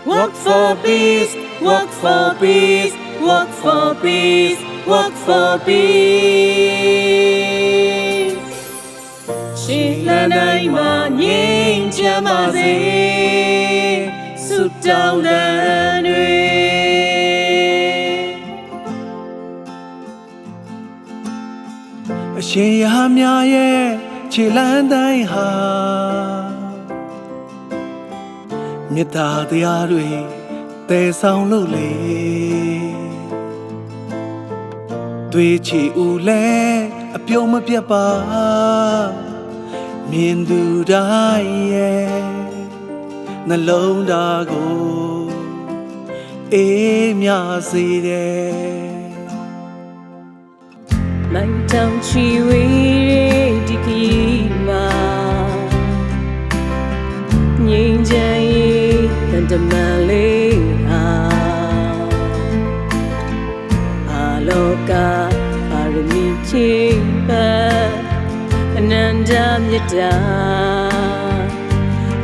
Work for peace, work for peace, work for peace, work for peace. She and I man jamaze, sit down and wait. She hamya ye, chilandai ha. မြတ်တာတရားတွေတည်ဆောင်လို့လေတွေ့ချီဦးလဲအပြုံးမပြတ်ပါမြင်သူတိုင်းရဲ့နှလုံးသားကိုအေးမြစေတယ်မိုင်းတောင်ချီဝေးဒီကီမာငြိမ်းချမ်းတမန်လေးအာလောကပါရမီဖြည့်ပတ်အနန္တမြတ်တာ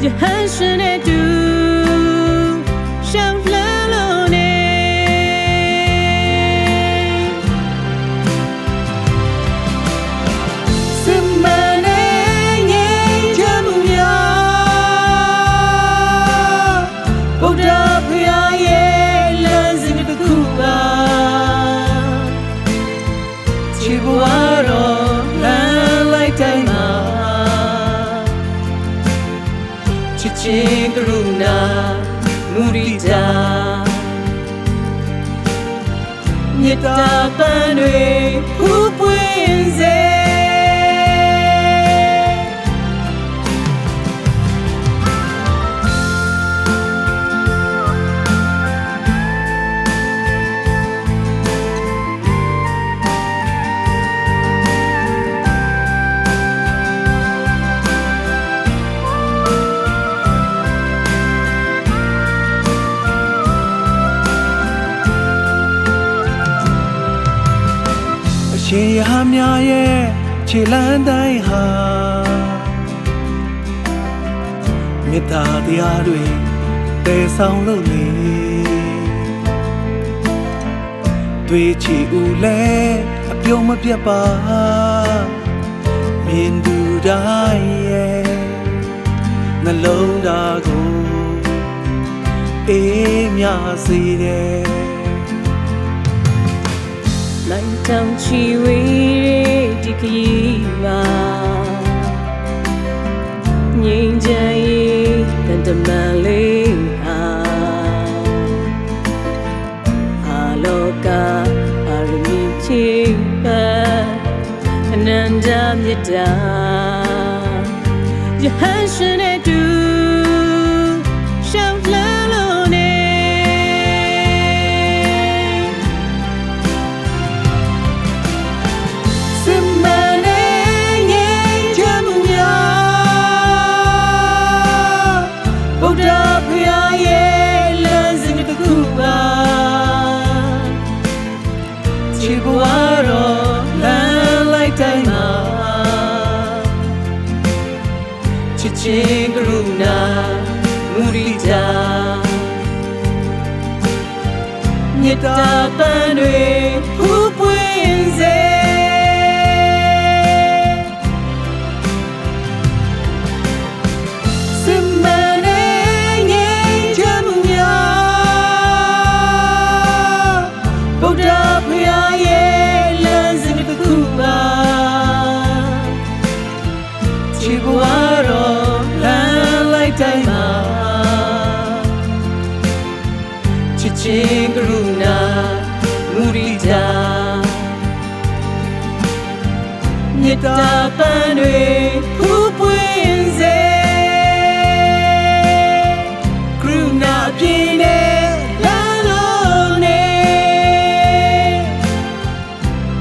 ယဟန်ရှင်နဲ့တူရှောင်းလန်းလို့နေစမနဲ့ငြိမ်းချမ်းမှုများဗုဒ္ဓဖရာရဲ့လမ်းစဉ်တစ်ခုပါချစ်ဘဝတော်လမ်းလိုက်တိုင်းမှာချစ်ချင်းကရုဏာမုဒိတာမေတ္တာပန်းတွေဖူးပွင့်စေရှင်ရဟများရဲ့ခြေလမ်းတိုင်းဟာမေတ္တာတရားတွေတည်ဆောင်လို့လေတွေ့ချီဦးလဲအပြုံးမပြတ်ပါမြင်သူတိုင်းရဲ့နှလုံးသားကိုအေးမြစေတယ်လိုက်တောင်ချီဝေးဒီကီမာငြိမ်းချမ်းရေးတမန်လေးအာလောကပါရမီဖြည့်ပတ်အနန္တမြတ်တာယဟန်ရှင်နဲ့တူရှောင်းလန်းလို့နေချစ်ဘဝတော်လမ်းလိုက်တိုင်းမှာချစ်ချင်းကရုဏာမုဒိတာမေတ္တာပန်းတွေဖူးပွင့်စေချစ်ဘဝတော်လမ်းလိုက်တိုင်းမှာချစ်ချင်းကရုဏာမုဒိတာမေတ္တာပန်းတွေဖူးပွင့်စေကရုဏာပြည့်နဲ့လမ်းလို့နေ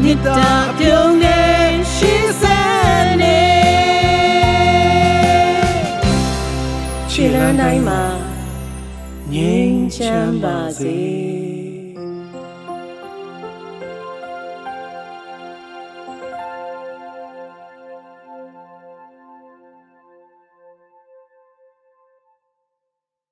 မေတ္တာပြုံးနဲ့ရှိစံနေခြေလမ်းတိုင်းမှာငြိမ်းချမ်းပါစေ